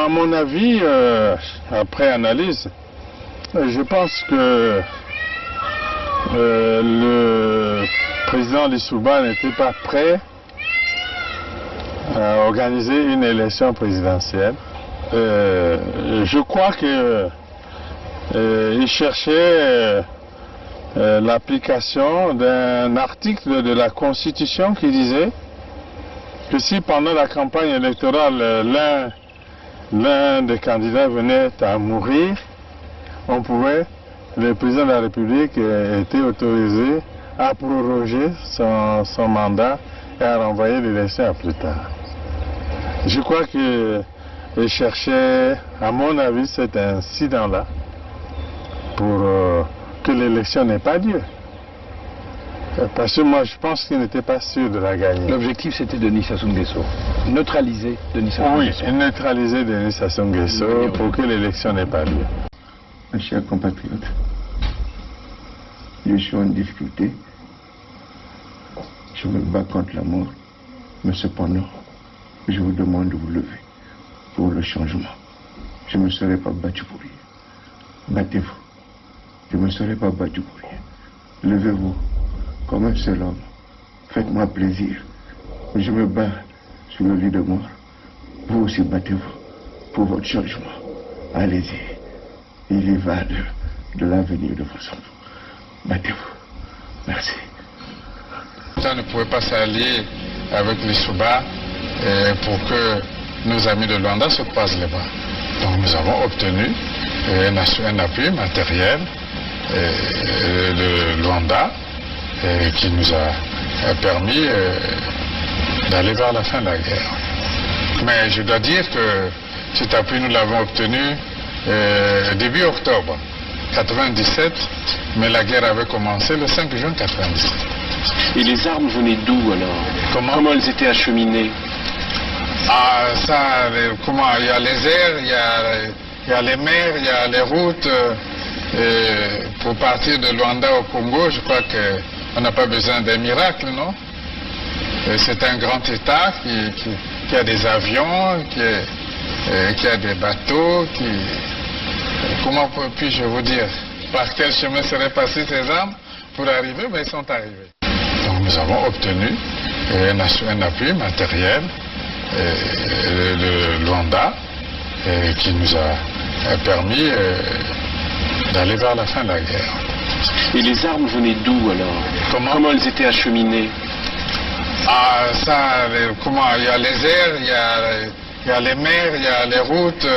à mon avis, après analyse, je pense que le président Lissouba n'était pas prêt à organiser une élection présidentielle. Je crois qu'il cherchait l'application d'un article de la Constitution qui disait que si pendant la campagne électorale l'un des candidats venait à mourir, le président de la République était autorisé à proroger son mandat et à renvoyer l'élection à plus tard. Je crois qu'il cherchait, à mon avis, cet incident-là pour que l'élection n'ait pas lieu. Parce que moi, je pense qu'il n'était pas sûr de la gagner. L'objectif, c'était Denis Sassou Nguesso. Neutraliser Denis Sassou Nguesso. Oui, neutraliser Denis Sassou Nguesso pour que l'élection n'ait pas lieu. Mes chers compatriotes, je suis en difficulté. Je me bats contre la mort. Mais cependant, je vous demande de vous lever pour le changement. Je ne me serai pas battu pour rien. Battez-vous. Je ne me serai pas battu pour rien. Levez-vous comme un seul homme. Faites-moi plaisir. Je me bats sur le lit de mort. Vous aussi battez-vous pour votre changement. Allez-y. Il y va de l'avenir de vos enfants. Battez-vous. Merci. Ça ne pouvait pas s'allier avec les Souba pour que nos amis de Luanda se croisent les bras. Donc nous avons obtenu un appui matériel de Luanda qui nous a permis d'aller vers la fin de la guerre. Mais je dois dire que cet appui nous l'avons obtenu début octobre 97, mais la guerre avait commencé le 5 juin 97. Et les armes venaient d'où alors? Comment elles étaient acheminées? Ah, ça, comment? Il y a les airs, il y a les mers, il y a les routes. Pour partir de Luanda au Congo, je crois qu'on n'a pas besoin d'un miracle, non? C'est un grand État qui a des avions, qui a des bateaux, comment puis-je vous dire? Par quel chemin seraient passées ces armes pour arriver? Mais ils sont arrivés. Donc nous avons obtenu un appui matériel de Luanda qui nous a permis d'aller vers la fin de la guerre. Et les armes venaient d'où alors? Comment elles étaient acheminées? Ah, ça, comment? Il y a les airs, il y a les mers, il y a les routes.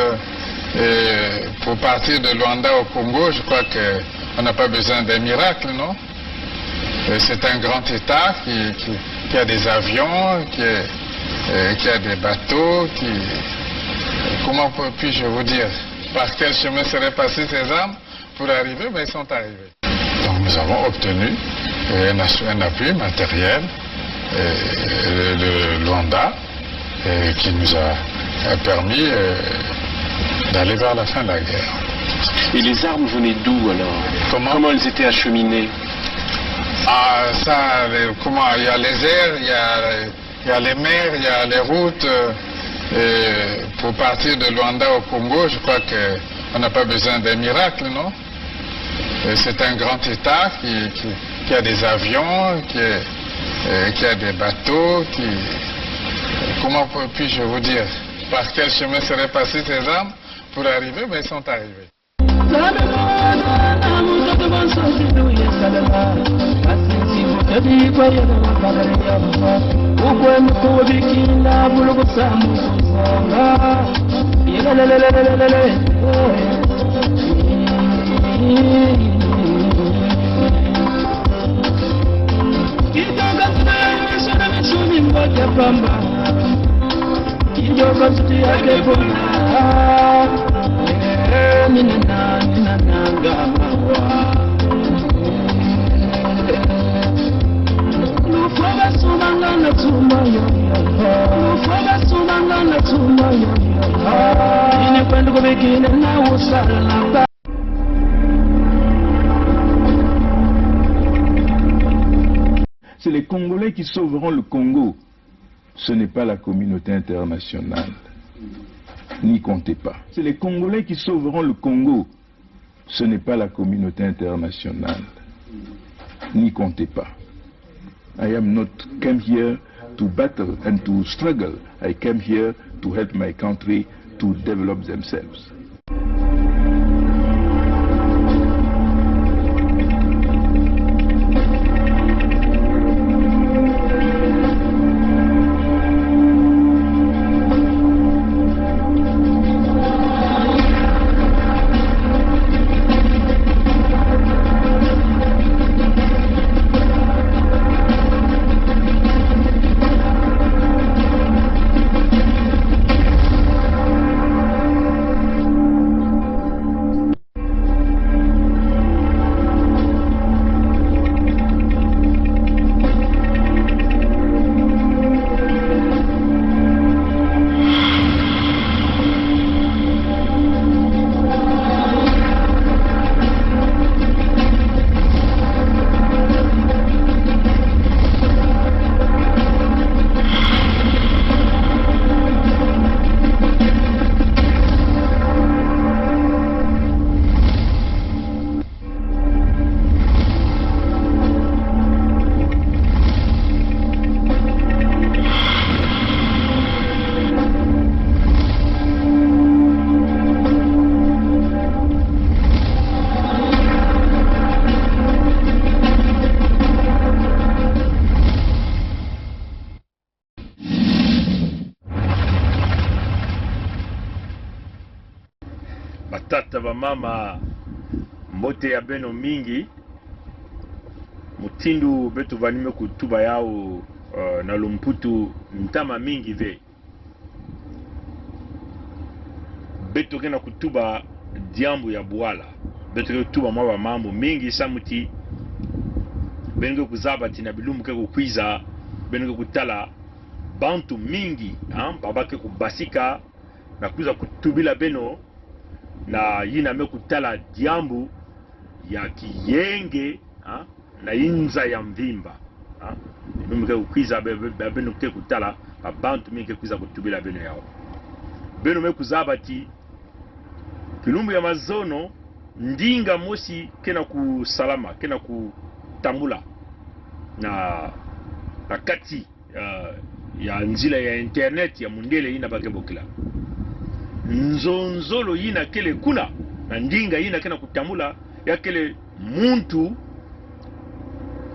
Pour partir de Luanda au Congo, je crois qu'on n'a pas besoin d'un miracle, non? C'est un grand État qui a des avions, qui a des bateaux, comment puis-je vous dire? Par quel chemin seraient passées ces armes pour arriver? Mais ils sont arrivés. Donc nous avons obtenu un appui matériel de Luanda qui nous a permis d'aller vers la fin de la guerre. Et les armes venaient d'où alors? Comment elles étaient acheminées? Ah, ça, comment? Il y a les airs, il y a les mers, il y a les routes. Pour partir de Luanda au Congo, je crois qu'on n'a pas besoin d'un miracle, non? C'est un grand État qui a des avions, qui a des bateaux, comment puis-je vous dire? Par quel chemin seraient passées ces armes pour arriver? Mais ils sont arrivés. C'est les Congolais qui sauveront le Congo. Ce n'est pas la communauté internationale. N'y comptez pas. C'est les Congolais qui sauveront le Congo. Ce n'est pas la communauté internationale. N'y comptez pas. I am not came here to battle and to struggle. I came here to help my country to develop themselves. Batata ba mama mbote ya beno mingi mutindu betu vanime kutuba yao na lumputu ntama mingi ve betu kena kutuba diambu ya buala betu kena kutuba mwa mambo mingi samuti bengo kuzaba tina bilumu ke kukwiza bengo kutala bantu mingi babake kubasika na kuza kutubila beno na yina me kutala diambu ya kiyenge na inza ya mvimba numike kukwiza beno ke kutala abantu mingi kwiza kutubila beno yao beno me kuzaba ti kilumbu ya mazono ndinga mosi kena kusalama kena kutambula na kati ya nzila ya internet ya mundele yina bakebokila nzonzolo yina kele kuna na ndinga yina kena kutambula ya kele muntu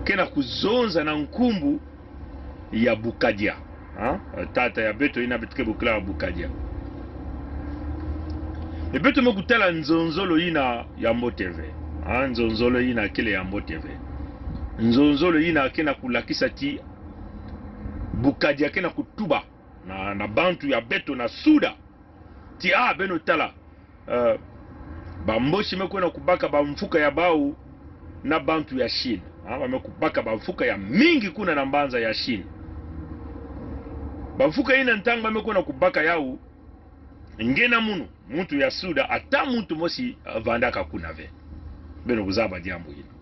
kena kuzonza na nkumbu ya Bukadia tata ya beto yina betukebokila ya Bukadia beto mekutala nzonzolo yina ya Mbo TV nzonzolo yina kele ya Mbo TV nzonzolo yina kena kulakisa ti Bukadia kena kutuba na bantu ya beto na suda ti beno tala bamboshi mekwena kubaka bamfuka ya bau na bantu ya Chine bamekubaka bamfuka ya mingi kuna na mbanza ya Chine bamfuka ina ntanga mekwena kubaka yau ngena muntu ya suda ata muntu mosi vandaka kuna ve beno kuzaba diambo ina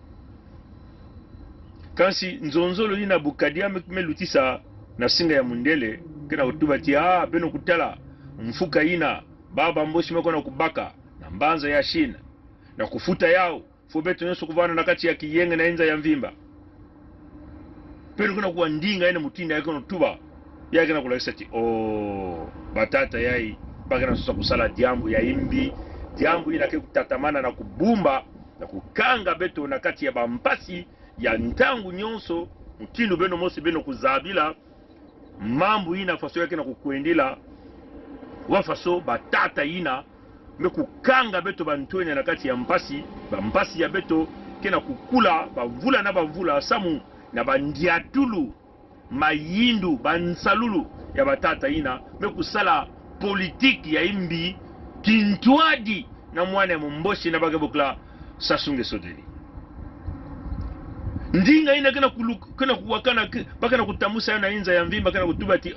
kansi nzonzolo ina Bukadia melutisa na singa ya mundele kena kutuba ti beno kutala mfuka ina baba mboshi meko na kubaka na mbanza ya China na kufuta yao fobeto nyoso kuvana na kati ya kiyenge na inza ya mvimba pero kuna kuwa ndinga ina mutinda yake notuba yake na kulakisa ti batata yai baka na sosa kusala diambu ya imbi diambu ina ke kutatamana na kubumba na kukanga beto na kati ya bampasi ya ntangu nyonso mutindo beno mosi beno kuzabila mambu ina faso yake na kukuendila wafaso batata ina me kukanga beto bantwenya na kati ya mpasi bampasi ya beto kena kukula bavula na bavula samu na bandiatulu mayindu bansalulu ya batata ina me kusala politiki ya imbi kintwadi na mwana ya mumboshi na bagabokla sasunge sodeli ndinga ina kena kuwakana baka na kutamusa na inza ya mvimba kena kutubati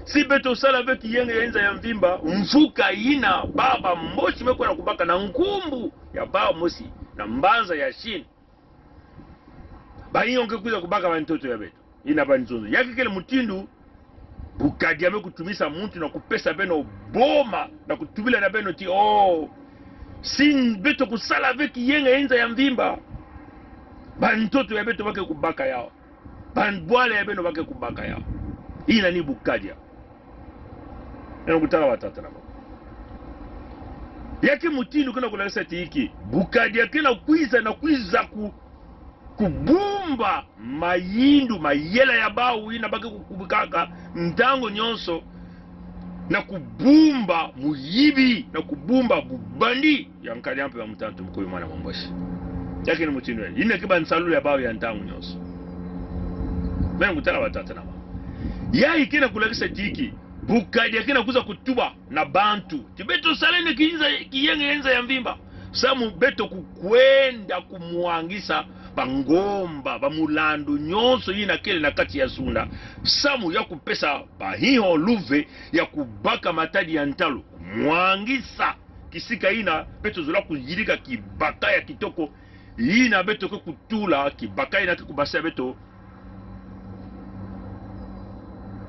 si beto sala veki yenge ya inza ya mvimba mfuka ina baba mboshi meko na kubaka na nkumbu ya baba mosi na mbanza ya Chine ba yonke kuza kubaka ba ntoto ya beto ina ba nzonzo yake kele mutindu Bukadi ame kutumisa muntu na kupesa beno boma na kutubila na beno ti sin beto kusala veki yenga enza ya mvimba bantoto ya beto bake kubaka yao banbwale ya beno bake kubaka yao. Hii nani Bukadia eno kutala watata na mama yake mutindu kuna kulakisa tiki Bukadia kena kwiza kubumba mayindu mayela ya bawu ina bake kukubikaka ntango nyonso na kubumba muyibi na kubumba bubandi ya nkali ampe ya mtantu mkuyu mwana mwamboshi yake ni mutindu ina kiba nsalulu ya bawu ya ntango nyonso mena kutala watata na mama ya ikina kulakisa tiki Bukadia kena kuza kutuba na bantu tibeto salene kiyenge yenza ya mvimba samu beto kukwenda kumuangisa bangomba bamulandu nyonso yina kele na kati ya sunda samu ya kupesa bahiho luve ya kubaka matadi ya ntalo muangisa kisika ina beto zola kujirika kibaka ya kitoko yina beto kutula kibaka ina kikubasa beto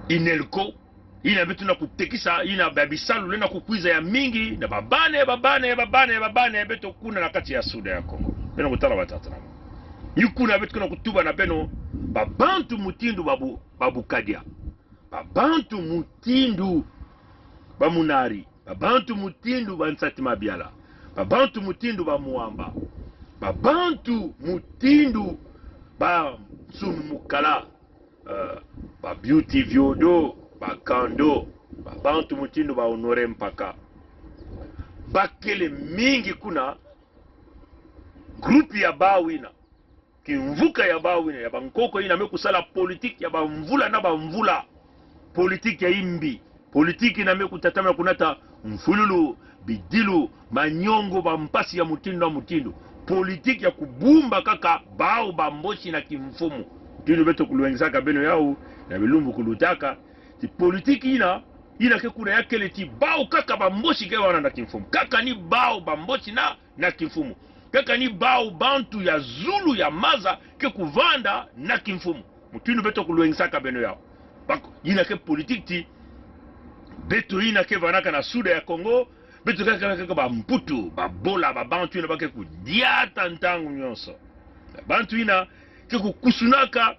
inelko ina beto na kutekisa ina babisalu lena kukwiza ya mingi na babane beto kuna na kati ya suda ya Kongo bena kutala batata na yukuna beto kuna kutuba na beno babantu mutindu Babukadia babantu mutindu bamunari babantu mutindu bansati mabiala babantu mutindu bamuamba babantu mutindu ba sunumukala ba beauty vyodo bakando babantu mutindu ba honore mpaka bakele mingi kuna grupi ya bawina kimvuka ya bawina ya bankoko ina mekusala politiki ya bamvula na bamvula politiki ya imbi politiki na mekutatama kunata mfululu bidilu manyongo bampasi ya mutindu na mutindu politiki ya kubumba kaka bao bamboshi na kimfumu tindu beto kuluengisaka beno yao na bilumbu kulutaka ti politiki ina ke kuna yakele ti bao kaka bamboshi ke wana na kimfumu kaka ni bao bamboshi na kimfumu kaka ni bao bantu ya Zulu ya maza ke kuvanda na kimfumu mutindu beto kuluengisaka beno yao bako ina ke politiki ti beto ina ke vanaka na suda ya Kongo beto kaka bamputu babola babantu ina bake kudiata ntangu nyonso bantu ina ke kukusunaka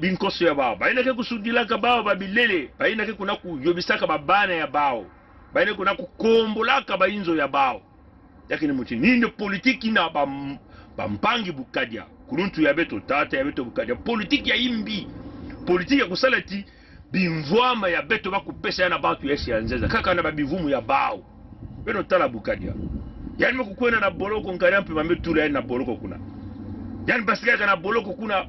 binkoso ya bao baina ke kusudilaka bao babilele baina ke kuna kuyobisaka babana ya bao baina kuna kukombolaka bainzo ya bao yakini muti ninde politiki na bampangi Bukadia kuruntu ya beto tata ya beto Bukadia politiki ya imbi politiki ya kusalati bimvwama ya beto bakupesa yana batu yeshi ya nzeza kaka na babivumu ya bao beno tala Bukadia yani mekukwena na boloko nkarampi mametula yani na boloko kuna yani basikaka na boloko kuna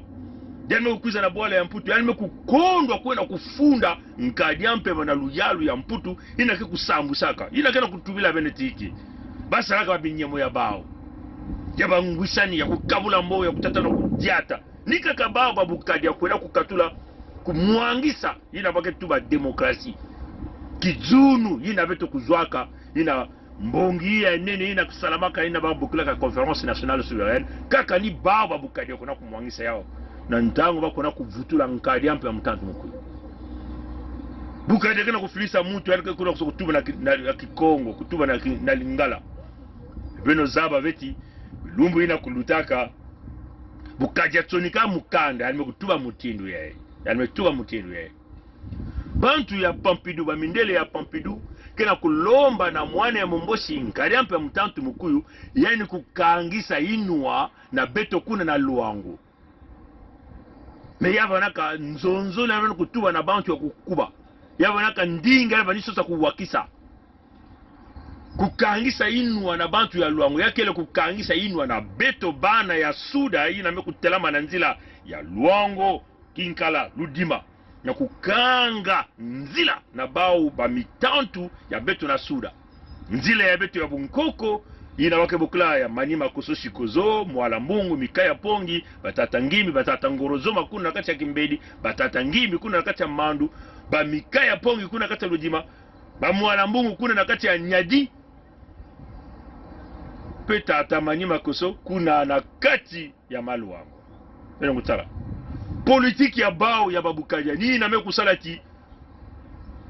yani mekukuiza na bola ya mputu yani mekukondwa kwena kufunda nkadiampe na luyalu ya mputu ina ke kusambusaka ina kena kutubila benetiki basa laka babinyemo ya bao ya bangwisani ya kukabula mbo ya kutatana kudiata nika kabao Babukadia kwena kukatula kumuangisa ina bake tuba demokrasi kijunu ina beto kuzwaka ina mbongi ya nene ina kusalamaka ina babukula ka conférence nationale souveraine kaka ni baba Bukadia kuna kumuangisa yao na ntango bakona kuvutula nkadi ampe ya mtantu mkuu Bukadia kana kufilisa mtu yani kuna kutuba na Kikongo kutuba na Lingala beno zaba veti lumbu ina kulutaka Bukadia tonika mukanda yani kutuba mutindu yeye yani metuba mutindu yeye bantu ya Pompidou bamindele ya Pompidou kena kulomba na mwana ya Momboshi nkari ampe ya mtantu mkuyu yani kukangisa inua na beto kuna na luangu me yava naka nzonzo na veno kutuba na bantu ya kukuba yava naka ndinga yava nisosa kuwakisa kukangisa inua na bantu ya luangu yakele kukangisa inua na beto bana ya suda ina me kutelama na nzila ya luango kinkala ludima na kukanga nzila na bao ba mitantu ya beto na suda nzila ya beto ya bunkoko ina wake bukla ya Manima Kososhi Kozo Mwala Mbungu Mikaya Pongi batata ngimi batata ngorozoma kuna kati ya Kimbedi batata ngimi kuna kati ya Mandu ba Mikaya Pongi kuna kati ya Lujima ba Mwala Mbungu kuna na kati ya Nyadi peta ata Manima Koso kuna na kati ya Maluango. Beno kutala politique ya bao ya babukadia ni na mekusala ti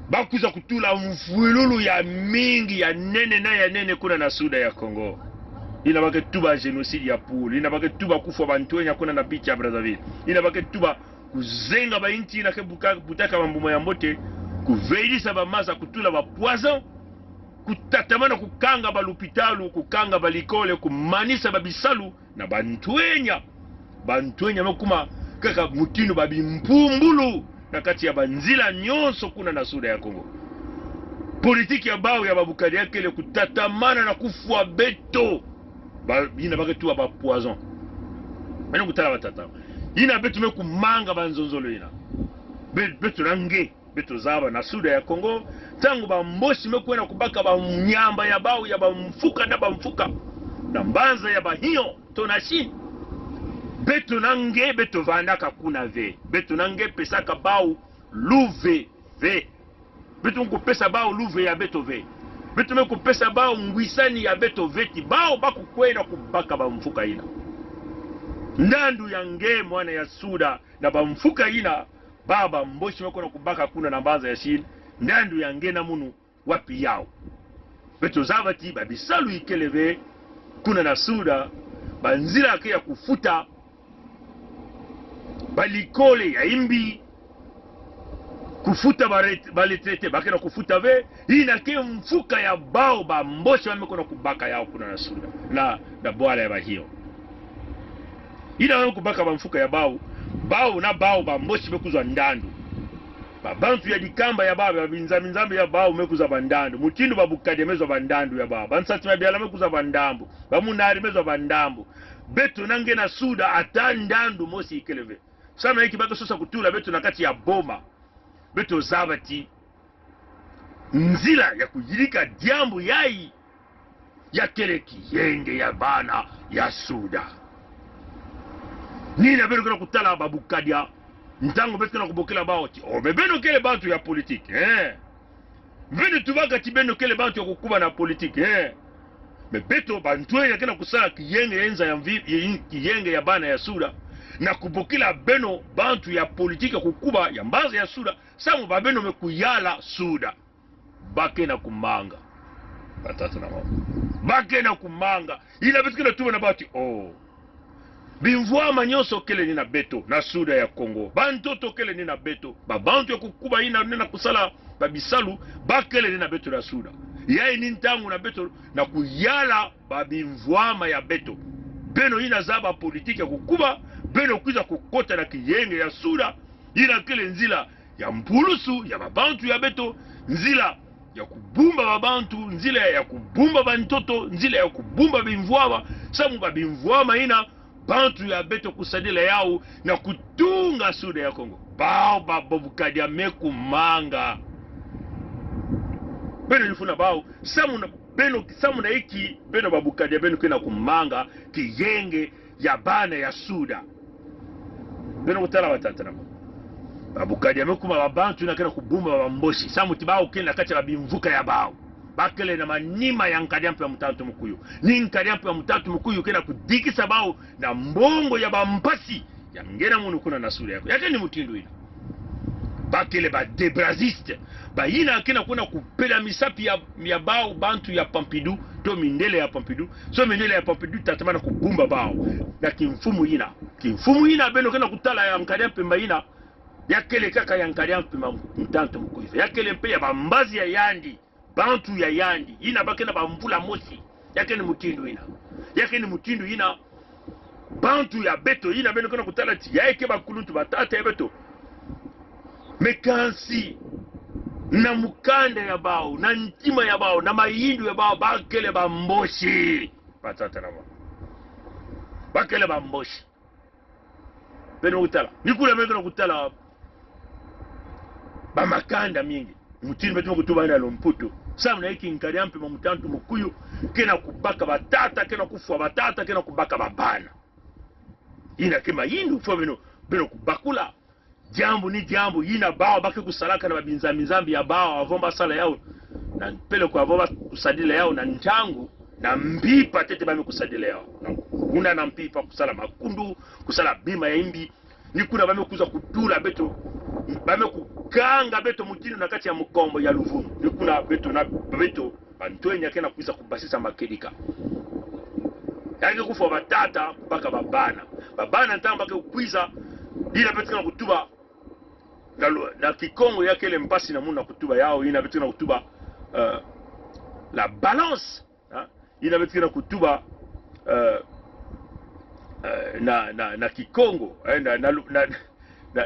bakuza kutula mfululu ya mingi ya nene na ya nene kuna na Suda ya Congo. Ina bake tuba genocide ya Pool, ina bake tuba kufa bantu wenya kuna na bichi ya Brazzaville, ina bake tuba kuzenga ba inti na kebuka butaka mambumo ya mbote, kuveilisa ba maza kutula ba poison, kutatamana kukanga ba lupitalu, kukanga ba likole, kumanisa ba bisalu na bantu wenya mekuma kaka mutino ba bimpumbulu na kati ya banzila nyonso kuna na Suda ya Congo. Politiki ya bao ya babukadi yake ile kutatamana na kufua beto ina bake tuwa ba poison. Mene kutala batata ina beto mekumanga banzonzolo ina beto nange beto zaba na Suda ya Congo tangu ba mboshi mekwena kubaka ba mnyamba ya bao ya ba mfuka na ba mfuka na mbanza ya ba hiyo tonashi beto nange beto vandaka kuna ve beto nange pesaka bao luve ve beto nko pesa bao luve ya beto ve beto meko pesa bao ngwisani ya beto veti bao bakukwena kubaka ba mfuka ina ndandu yange mwana ya Suda na ba mfuka ina baba mboshi meko na kubaka kuna na mbanza ya shini ndandu yange na munu wapi yao beto zavati babisalu ikeleve kuna na Suda banzira yake ya kufuta balikole ya imbi kufuta baletrete bakena kufuta ve ina ke mfuka ya bao ba mboshe wameko na kubaka yao kuna na Suda na bwala ya bahio ina wame kubaka ba mfuka ya bao na bao ba mboshe mekuzwa ndandu bantu ya dikamba ya bao binzambi ya bao mekuza bandandu mutindu babukadi mezwa bandandu ya bao bansati mabiala mekuza bandambu bamunari mezwa bandambu beto nange na Suda ata ndandu mosi ikeleve sama hiki baka sosa kutula beto na kati ya boma beto zabati nzila ya kujirika diambu yai ya kele kiyenge ya bana ya Suda nina beto kuna kutala babukadia ntango beto kuna kubokela baoti mebeno kele bantu ya politiki vene tubaka tibeno kele bantu ya kukuba na politiki mebeto bantuwe ya kena kusala kiyenge ya enza ya kiyenge ya bana ya Suda na kubokila beno bantu ya politiki kukuba ya mbaza ya Suda samu babeno mekuyala Suda bake na kumanga batatu na mama bake na kumanga ila betu kena tuwe na bati bimvua manyoso kele nina beto na Suda ya Congo bantoto kele nina beto babantu ya kukuba ina nina kusala babisalu bakele nina beto na Suda yai nintangu na beto na kuyala babimvuama ya beto beno ina zaba politiki ya kukuba beno kuiza kukota na kiyenge ya Suda ina kele nzila ya mpulusu ya babantu ya beto nzila ya kubumba babantu nzila ya kubumba bantoto nzila ya kubumba bimvuama samu babimvuama ina bantu ya beto kusadila yao na kutunga Suda ya Congo bao babukadi ya meku manga beno nifuna bao samu na iki beno babukadi ya beno kena kumanga kiyenge ya bana ya Suda beno kutala watatana babukadi ya meku mabantu na kena kubumba babamboshi samu tibao kena kati ya babimvuka ya bao bakele na manima ya nkadiampu ya mutatu mkuyu ni nkadiampu ya mutatu mkuyu kena kudikisa bao na mbongo ya bampasi ya ngena munu kuna na Suda yako yake ni mutindu ina bakele ba debraziste ba ina kena kuna kupela misapi ya bao bantu ya Pompidou to mindele ya Pompidou so mindele ya Pompidou tatamana kubumba bao na kimfumu ina beno kena kutala ya nkadiampu mba ina yakele kaka ya nkadiampu ya mutatu mkuyu yakele mpe ya bambazi ya yandi bantu ya yandi ina bakena bamvula mosi yake ni mutindu ina bantu ya beto ina beno kena kutala ti yake bakuluntu batata ya beto mekansi na mukanda ya bao na ntima ya bao na mayindu ya bao bakele bamboshi batata na bao bakele bamboshi beno kutala nikula beno kutala bamakanda mingi mutindu beto kutuba ina lomputo samu na hiki nkadiampe mamutantu mukuyu kena kubaka batata kena kufua batata kena kubaka babana ina kema yindu fo beno kubakula jambu ni jambu ina bao baki kusalaka na babinzambi ya bao avomba sala yao na pele kwa avomba kusadila yao na ntangu na mbipa tete bami kusadila yao na kuna na mpipa kusala makundu kusala bima ya imbi nikuna bamekuza kutula beto bamekukanga beto mutino na kati ya mukombo ya Luvungu nikuna beto na beto bantwenya kena kuiza kubasisa makedika yake kufa batata mpaka babana ntamba ke kuiza ila beto na kutuba na kikongo yake ile mpasi na muna kutuba yao ina beto na kutuba la balance ina beto na kutuba na kikongo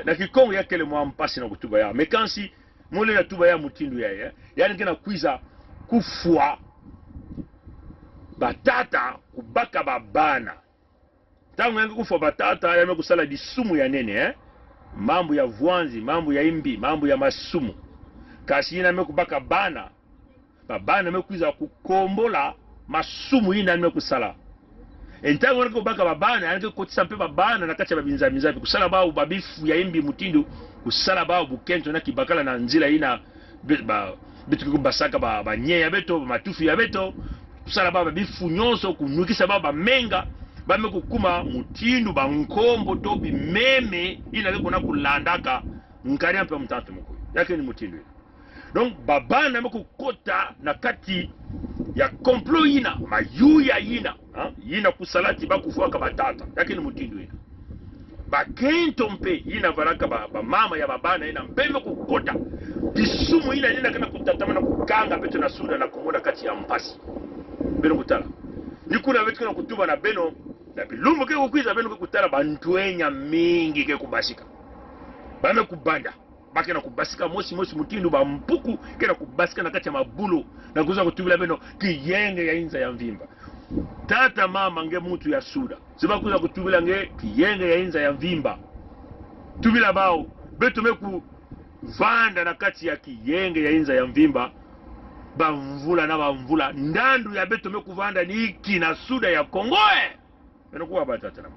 na kikongo yake ile mwa mpasi na kutuba yao mekansi mule na tuba ya mutindu ya yani kena kuiza kufwa batata kubaka babana tangu yangu kufwa batata yame kusala disumu ya nene mambo ya vuanzi mambo ya imbi mambo ya masumu kasi ina me kubaka bana babana me kuiza kukombola masumu ina me kusala entango yangu kubaka babana yangu kotisa mpe babana na kati ya babinza minzapi kusala bao babifu ya imbi mutindu kusala bao bukento na kibakala na nzila ina bitu kubasaka ba nyeya beto matufu ya beto kusala baba bifu nyonso kunukisa baba menga bame kukuma mutindu ba nkombo to bimeme ina leko na kulandaka nkari ampe mtante mko yake ni mutindu donc babana mekukota na kati ya complot ina mayuya ina kusalati bakufuaka batata yake ni mutindu ina bakento mpe ina varaka ba mama ya babana ina mpeme kukota disumu ina nina kana kutatama na kukanga beto na suda na kumona kati ya mpasi beno kutala nikuna beto na kutuba na beno na bilumbu ke kukwiza beno kutala bantwenya mingi ke kubashika bame kubanda bake na kubasika mosi mutindu ba mpuku ke na kubasika na kati ya mabulu na kuza kutubila beno kiyenge ya inza ya mvimba tata mama nge mutu ya suda siba kuza kutubila nge kiyenge ya inza ya mvimba tubila bao beto meku vanda na kati ya kiyenge ya inza ya mvimba bamvula na bamvula ndandu ya beto mekuvanda ni iki na suda ya Kongoe beno kuwa batata na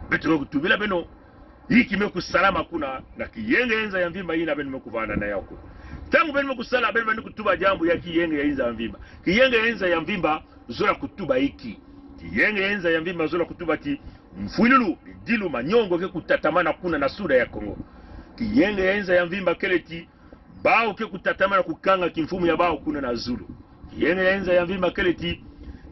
beto mekutubila beno iki mekusalama kuna na kiyenge ya inza ya mvimba ina beno mekuvanda na yako tangu beno mekusala beno beno kutuba jambu ya kiyenge ya inza ya mvimba kiyenge ya inza ya mvimba zola kutuba iki kiyenge ya inza ya mvimba zola kutuba ti mfuilulu dilu manyongo ke kutatamana kuna na suda ya Kongo kiyenge ya inza ya mvimba keleti bao ke kutatamana kukanga kimfumu ya bao kuna na Zulu kiyenge ya inza ya mvimba keleti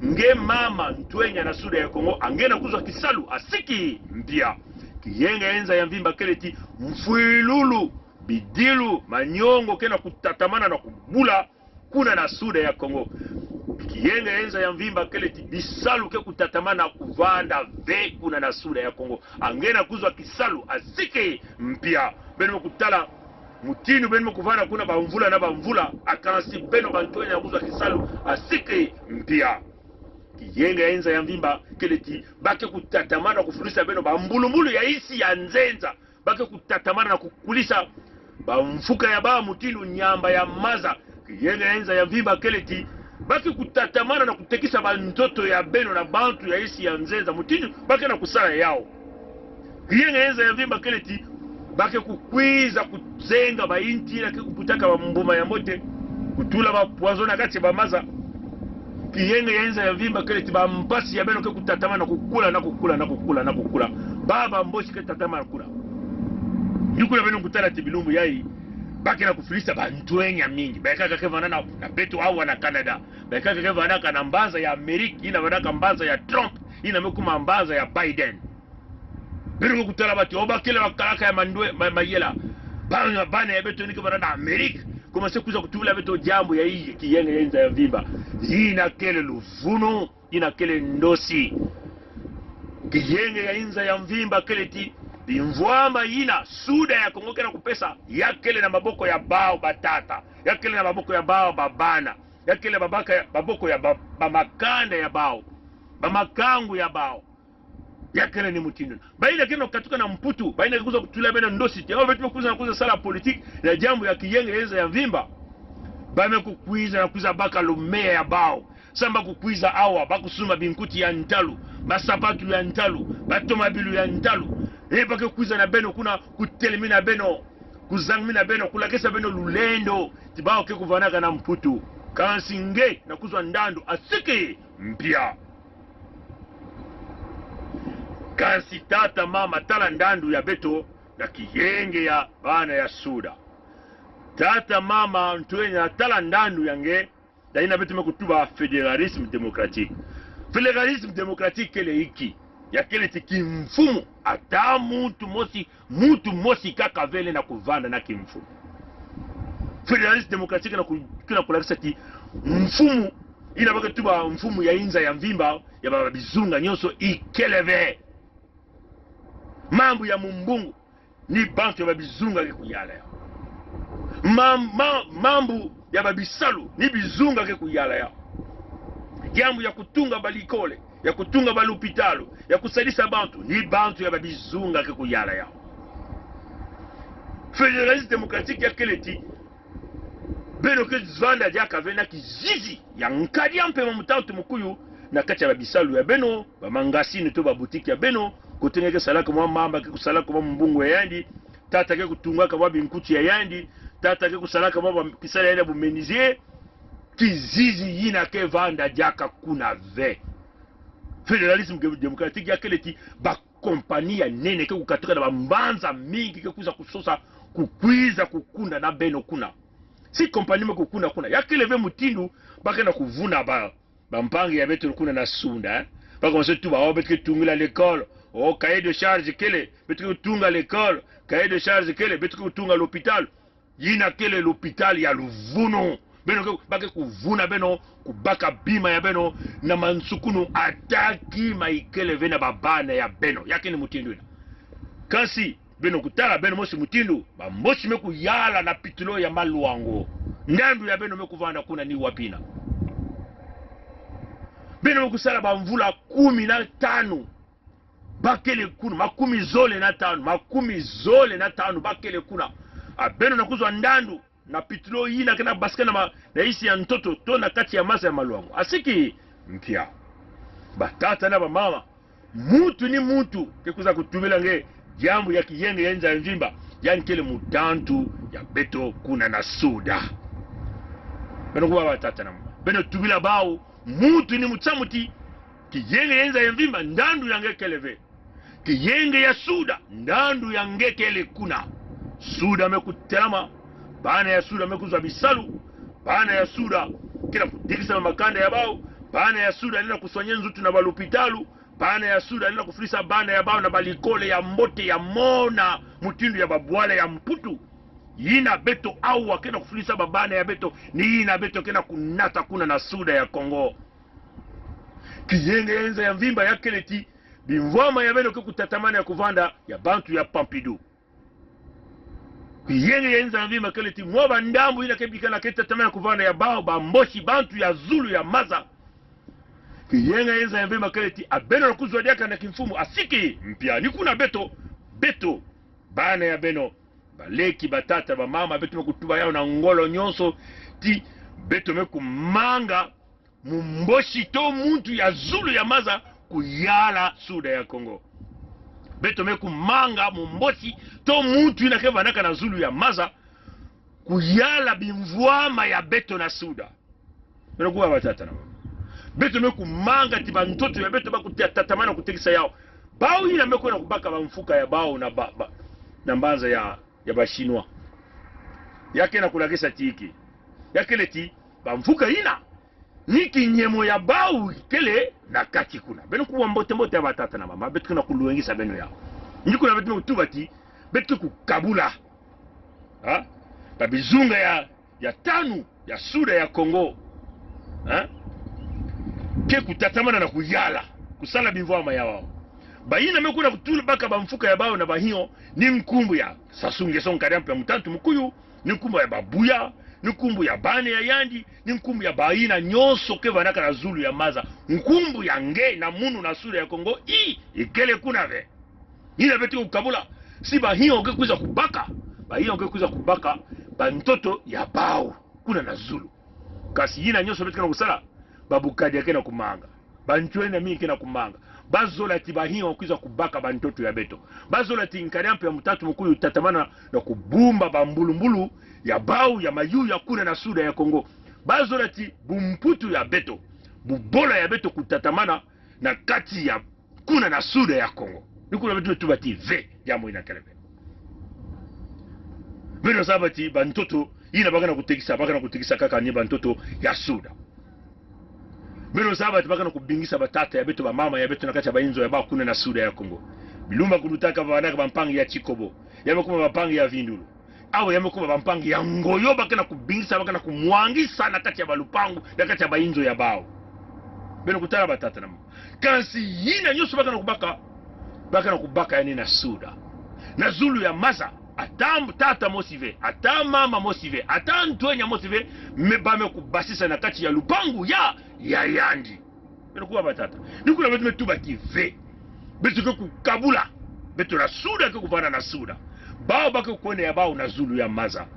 nge mama ntwenya na suda ya Kongo angena kuzwa kisalu asiki mpia kiyenge ya inza ya mvimba keleti mfuilulu bidilu manyongo kena kutatamana na kubula kuna na suda ya Kongo kiyenge ya inza ya mvimba keleti bisalu ke kutatamana kuvanda ve kuna na suda ya Kongo angena kuzwa kisalu asike mpia beno kutala mutinu beno kuvana kuna bamvula na bamvula akansi beno bantwenya na kuzwa kisalu asike mpia kiyenge ya inza ya mvimba keleti bake kutatamana kufurisa beno bambulumbulu ya isi ya nzenza bake kutatamana na kukulisa bamfuka ya baa mutinu nyamba ya maza kiyenge ya inza ya mvimba keleti baki kutatamana na kutekisa bantoto ya beno na bantu ya isi ya nzenza mutinu baki na kusala yao kiyenge ya inza ya mvimba keleti baki kukwiza kuzenga bainti na kutaka bambuma ya mote kutula bapwazona kati bamaza kiyenge ya inza ya mvimba keleti bampasi ya beno ke kutatamana kukula baba mboshi ke tatamana kula yukula beno kutala tibilumbu yai baki na kufilisa bantwenya mingi baikaka kevana na beto au na Canada baikaka kevana kana mbaza ya Amerika ina wanaka mbaza ya Trump ina mekuma mbaza ya Biden bero kutala bati oba kile wakalaka ya mandwe mayela bana ya beto nikevana na Amerika kuma se kuza kutula beto jambo ya hii kiyenge ya inza ya mvimba ina kele Luvunu ina kele Ndosi kiyenge ya inza ya mvimba keleti bimvwama ina suda ya Kongo kena kupesa yakele na maboko ya bao batata yakele na maboko ya bao babana yakele baboko ya bamakanda ya bao bamakangu ya bao yakele ni mutindo baina keno katuka na mputu baina kuza kutula bena Ndosi te au vetu kuza na kuza sala politique ya jambo ya kiyenge yenza ya mvimba bame kukwiza na kuza baka lumea ya bao samba kukwiza awa bakusuma binkuti ya ntalu basapatu ya ntalu batoma bilu ya ntalu bake kwiza na beno kuna kutelemina beno kuzangmina beno kulakesa beno lulendo tibao ke kuvanaka na mputu kansinge na kuzwa ndando asike mpia kasi tata mama tala ndandu ya beto na kiyenge ya bana ya suda tata mama ntwenya tala ndandu yange daina beto mekutuba federalisme démocratique. Federalisme démocratique kele iki ya kele tikimfumu ata mutu mosi kaka vele na kuvanda na kimfumu. Federalisme démocratique na kulakisa ti mfumu ina baka tuba mfumu ya inza ya mvimba ya baba bizunga nyonso ikeleve. Mambo ya mumbungu ni bantu ya babizunga ke kuyala ya. Mambo ya babisalu ni bizunga ke kuyala ya. Jambo ya kutunga balikole, ya kutunga balupitalo, ya kusadisa bantu ni bantu ya babizunga ke kuyala ya. Federalisme démocratique ya keleti beno ke zvanda jaka vena kizizi ya nkadi ampe mamutantu mukuyu na kati ya babisalu ya beno bamangasini to babutiki ya beno kutengeke salaka mwa mamba ke kusalaka mwa mbungu ya yandi tata ke kutungaka mwa binkuti ya yandi tata ke kusalaka mwa kisala ya bumenizie kizizi yina ke vanda jaka kuna ve. Federalisme démocratique ya keleti ba kompania nene ke kukatoka na bambanza mingi ke kuza kusosa kukwiza kukunda na beno kuna si kompani me kukunda kuna ya keleve mutindu baka na kuvuna ba mpangi ya beto kuna na sunda baka mse tu ba beto tungula l'école o cahier de charge kele beto tunga l'école cahier de charge kele beto tunga l'hôpital yina kele l'hôpital ya luvuno beno baka kuvuna beno kubaka bima ya beno na mansukunu ataki maikeleve na babana ya beno yake ni mutindu ina kasi beno kutala beno mosi mutindu ba mosi meku yala na pitulo ya maluango ndandu ya beno meku vanda kuna ni wapina beno meku sala ba mvula 15 bakele kuna makumi zole na tano bakele kuna beno nakuzwa ndandu na pitulo yina kena baskana na isi ya ntoto to na kati ya masa ya maluango asiki mpia batata na ba mama mutu ni mutu kekuza kutumila nge jambo ya kiyenge yenza mvimba yani kele mutantu ya beto kuna na suda beno kuwa batata na mama beno tubila bao mutu ni mutsamuti kiyenge yenza mvimba ndandu yange keleve kiyenge ya suda ndandu yange kele kuna suda mekutelama bana ya suda mekuzwa bisalu bana ya suda kila kutikisa makanda ya bao bana ya suda nina kuswanye nzutu na balupitalu bana ya suda nina kufurisa bana ya bao na balikole ya mbote ya mona mutindu ya babwale ya mputu yina beto au wakena kufurisa babana ya beto ni yina beto kena kunata kuna na suda ya Kongo kiyenge yenza ya mvimba ya keleti bimvwama ya beno kutatamana ya kuvanda ya bantu ya Pompidou kiyenge yenza mvimba keleti mwoba ndambu ina kebika na ketatamana kuvanda ya bao bamboshi bantu ya Zulu ya Maza kiyenge yenza mvimba keleti abeno nakuzwa diaka na kimfumu asiki mpia ni kuna beto bana ya beno baleki batata ba mama beto mekutuba yao na ngolo nyonso ti beto mekumanga mumboshi to muntu ya Zulu ya Maza kuyala suda ya Kongo beto mekumanga mumboshi to muntu inakevanaka na Zulu ya Maza kuyala bimvwama ya beto na suda beno kuwa batata na beto mekumanga ti bantoto ya beto bakutatamana kutekisa yao bao ina meko na kubaka bamfuka ya bao na mbanza ya bashinwa yake na kulagisa tiki yake leti bamfuka ina niki nyemo ya bao kele na kati kuna beno kuwa mbote ya batata na mama beto kuna kuluengisa beno yao ndiko na beto kutubati beto kukabula babizunga ya tanu ya suda ya Kongo ke kutatamana na kuyala kusala bimvwama ya wao bayina mekuna kutula baka bamfuka ya bao na bahio ni nkumbu ya sasunge sonka rampe mutantu mukuyu ni nkumbu ya babuya ni nkumbu ya bane ya yandi ni nkumbu ya bayina nyonso ke vanaka na Zulu ya Maza nkumbu ya nge na munu na sura ya Kongo ikele kuna ve ina beti ukabula si bahio ke kuza kubaka bahio ke kuza kubaka bantoto ya bao kuna na Zulu kasi yina nyonso beti kana kusala babukadi yake na kumanga banchwena mimi kena kumanga bazola tibahio kuza kubaka bantoto ya beto bazola tinkariampe ya mutatu mukuyu tatamana na kubumba bambulumbulu ya bau ya mayu ya kuna na suda ya Kongo bazola ti bumputu ya beto bubola ya beto kutatamana na kati ya kuna na suda ya Kongo nikuna betu tubati ve jambo ina kelebe beno sabati bantoto ina bagana kutekisa kaka ni bantoto ya suda beno sabati bagana kubingisa batata ya betu ba mama ya betu nakacha bainzo ya ba kuna na suda ya Kongo bilumba kulutaka banaka bampangi ya Chikobo yamekuwa bampangi ya Vindulu awe yamekuwa bampangi ya Ngoyo bakana kubingisa bakana kumwangisa na kati ya balupangu na kati ya bainzo ya bao beno kutala batata na kansi yina nyoso bakana kubaka yani na suda na zulu ya maza ata tata mosive ata mama mosive ata ntwenya mosive mebame kubasisa na kati ya lupangu ya yandi beno kuwa batata nikuna betu metubati ve betu ke kukabula betu na suda ke kupana na suda bao bake kuone ya bao na zulu ya maza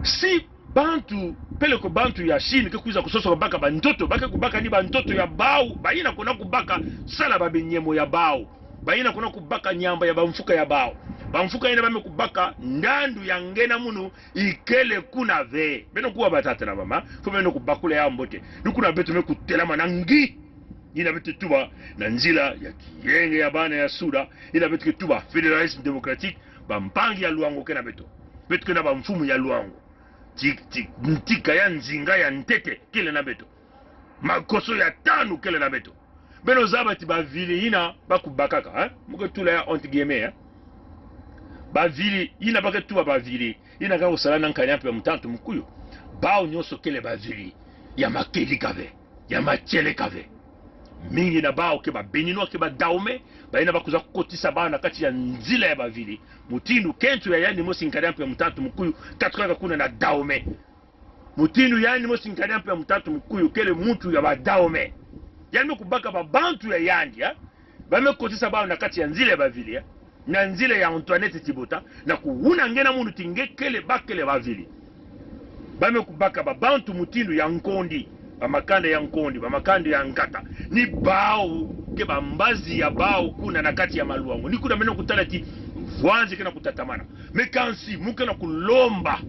si bantu pele ko bantu ya Chine ke kuiza kusoso baka bantoto bake kubaka ni bantoto ya bao baina kuna kubaka sala babenyemo ya bao baina kuna kubaka nyamba ya bamfuka ya bao bamfuka ina bame kubaka ndandu ya ngena munu ikele kuna ve beno kuwa batata na mama fo beno kubakule ya mbote nikuna betu me kutelama na ngi ina betu tuba na nzila ya kiyenge ya bana ya suda ina betu tuba federalisme démocratique bampangi ya luango kena betu kena bamfumu ya luango ntika ya nzinga ya ntete kele na beto makoso ya tanu kele na beto beno zabati bavili ina bakubakaka muko tula ya entre guillemets bavili ina baketuba bavili ina ka usalana nkanyampe ya mtantu mkuyo bao nyoso kele bavili ya makeli kave ya machele kave mingi na bao ke babenino ke badaume baina bakuza kukotisa bana kati ya nzila ya bavili mutindu kentu ya yani mosi nkanyampe ya mtantu mkuyo katukaka kuna na daume mutindu yani mosi nkanyampe ya mtantu mkuyo kele mutu ya badaume yani kubaka babantu ya yandi bame kotisa bana kati ya nzila ya bavili na nzila ya Antoinette Tibota na kuuna ngena munu tingekele bakele bavili bame kubaka babantu mutindu ya Nkondi bamakande ya Nkondi bamakande ya Ngata ni bao ke bambazi ya bao kuna na kati ya maluango ni kuna meno kutala ti vwanzi kena kutatamana mekansi muke na kulomba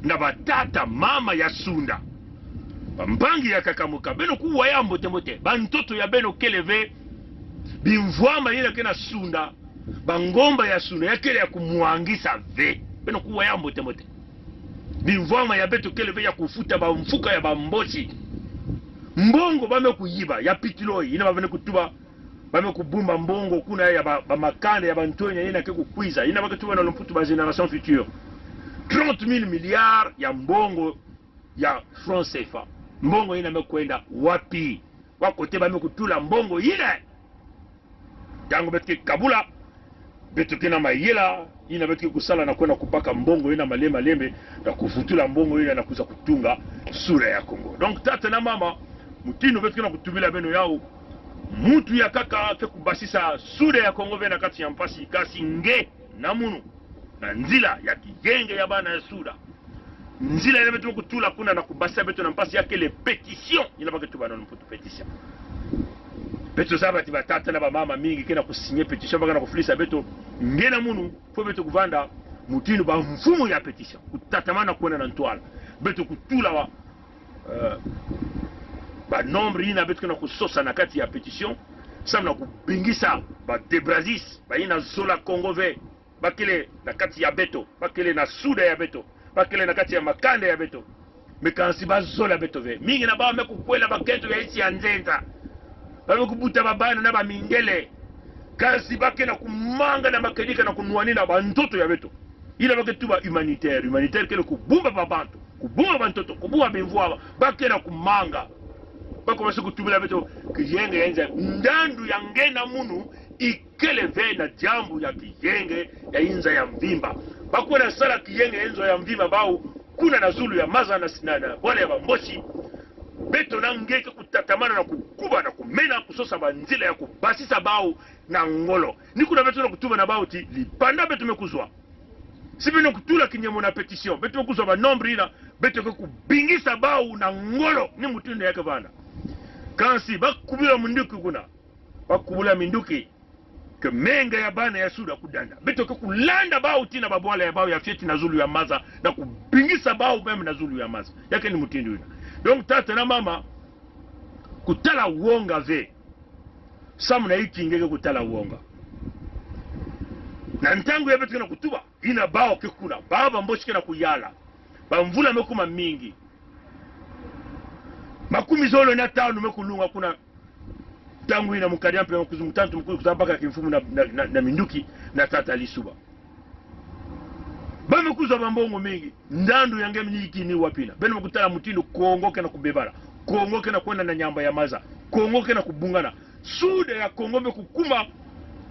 na batata mama ya sunda bambangi ya kakamuka beno kuwa ya mbote mbote bantoto ya beno keleve bimvwama yina kena sunda bangomba ya sunda ya kele ya kumuangisa ve beno kuwa ya mbote mbote bimvwama ya beto keleve ya kufuta bamfuka ya bambochi mbongo bame kuyiba ya pitiloi ina bavene kutuba bame kubumba mbongo kuna ya bamakande ya bantonya ina ke kukwiza ina baketuba na lomputu ba generation future 30,000 milliards ya mbongo ya franc CFA mbongo ina mekwenda wapi wakote bame kutula mbongo ile tango betke kabula beto kena mayela ina betke kusala na kwenda kupaka mbongo ina malema lembe na kufutula mbongo ina na kuza kutunga sura ya Kongo donc tata na mama mutino betke na kutumila beno yao mutu ya kaka ke kubasisa sura ya Kongo vena kati ya mpasi kasi nge na munu na nzila ya kigenge ya bana ya sura nzila ina beto kutula kuna na kubasisa beto na mpasi yake le pétition ina baketuba na mputu pétition beto sabati batata na bamama mingi kena kusinye pétition bakana kufulisa beto ngena munu fo beto kuvanda mutino ba mfumo ya pétition kutatamana kuona na ntwala beto kutula wa ba nombre ina beto kena kusosa na kati ya pétition samna kubingisa ba debrazis ba ina zola Kongo ve bakele na kati ya beto bakele na suda ya beto bakele na kati ya makande ya beto mekansi ba zola beto ve mingi na ba mekukwela baketo ya isi ya nzenza bame kubuta babana na bamingele kasi bake na kumanga na makelika na kunuani na bantoto ya beto ila bake tuba humanitaire kele kubumba babantu kubumba bantoto kubumba bimvwa bake na kumanga bako basi kutubila beto kiyenge yenza ndandu ya ngena munu ikele ve na jambu ya kiyenge ya inza ya mvimba bako na sala kiyenge yenzo ya mvimba bao kuna na zulu ya maza na sinana wale ya bamboshi beto na ngeke kutatamana na kukuba na kumena kusosa banzila ya kubasisa bao na ngolo ni kuna beto na kutuba na bao ti lipanda beto mekuzwa sibino kutula kinyemo na petition beto mekuzwa ba nombre ina beto kubingisa bao na ngolo ni mutinde yake bana kansi bakubila munduki kuna bakubula minduki ke menga ya bana ya suda kudanda beto kulanda bao tina babwala ya bao ya fieti na zulu ya maza na kubingisa bao meme na zulu ya maza yake ni mutindo ina donc tata na mama kutala uonga ve samu na hiki ngeke kutala uonga na ntangu ya betu na kutuba ina bao kekuna baba mboshi na kuyala bamvula mekuma mingi makumi zolo na tano mekulunga kuna tangu ina mukadia mpe kuzumutantu mkulu kutambaka kimfumu na minduki na tata lisuba bame kuza bambongo mingi ndandu yange mnyiki ni wapina beno mkutala mutindo kuongoke na kubebala kuongoke na kwenda na nyamba ya maza kuongoke na kubungana suda ya kongombe kukuma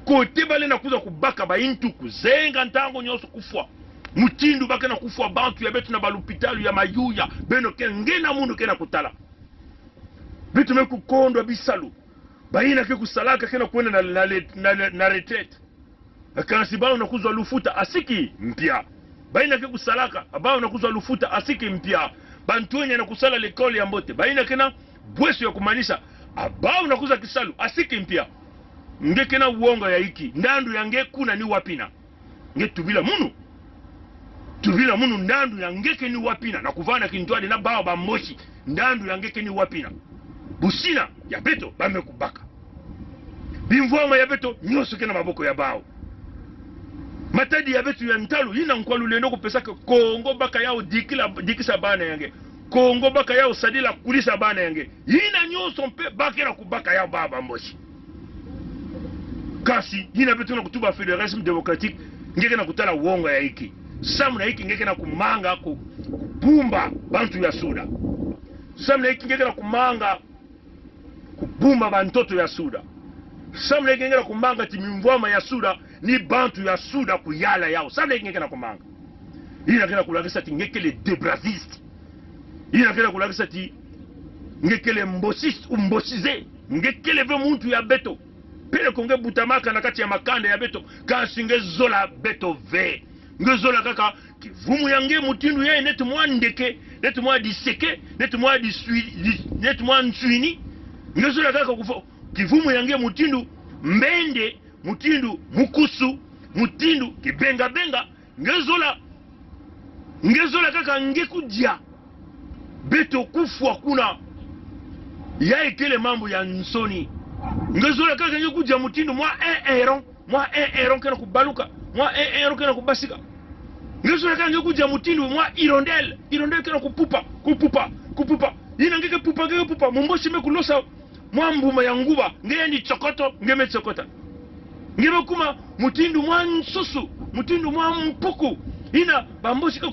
kote bale na kuza kubaka baintu kuzenga ntango nyoso kufwa mutindu baka na kufwa bantu ya betu na balupitalu ya mayuya beno kengena mundu kena kutala bitu meku kondwa bisalu baina ke kusalaka kena kwenda na retraite akansi bao na kuzwa lufuta asiki mpya baina ke kusalaka bao na kuzwa lufuta asiki mpya bantuenya na kusala lekole ya mbote baina kena bwesu ya kumanisha abao na kuza kisalu asiki mpya nge kena uongo ya hiki ndandu yange kuna ni wapina nge tubila munu ndandu yange ni wapina na kuvana kintwade na bao ba moshi ndandu yange ni wapina busina ya beto bame kubaka bimvoma ya beto nyoso kena maboko ya bao matadi ya beto ya ntalu ina nkwalu lendo kupesaka kongo baka yao dikisa bana yange kongo baka yao sadila kulisa bana yange ina nyoso mpe baka na kubaka yao baba mboshi kasi ina beto na kutuba federalisme démocratique ngeke na kutala uongo ya hiki samu na hiki ngeke na kumanga kubumba bantu ya suda samu na hiki ngeke na kumanga kubumba bantoto ya suda samu na hiki ngeke na kumanga timimvoma ya suda ni bantu ya suda kuyala yao samu na hiki ngeke na kumanga ina ngeke na kulagisa ti ngeke le debraziste ina ngeke na kulagisa ti ngeke le mbosize ngeke le ve muntu ya beto pele konge butamaka na kati ya makanda ya beto kasi nge zola beto ve nge zola kaka kivumu yange mutindu ye netu mwa ndeke netu mwa diseke netu mwa nswini nge zola kaka kivumu yange mutindu mbende mutindu mukusu mutindu kibenga benga nge zola kaka nge kudia beto kufwa kuna ya ikele mambo ya nsoni ngezola kaka nge kudia mutindu mwa eron kena kubaluka mwa eron kena kubasika ngezola kaka nge kudia mutindu mwa irondel kena kupupa ina ngeke pupa mumboshi mekulosa mwa mbuma ya nguba ngeye ni chokoto ngeme chokota ngeme kuma mutindu mwa nsusu mutindu mwa mpuku ina bamboshi ke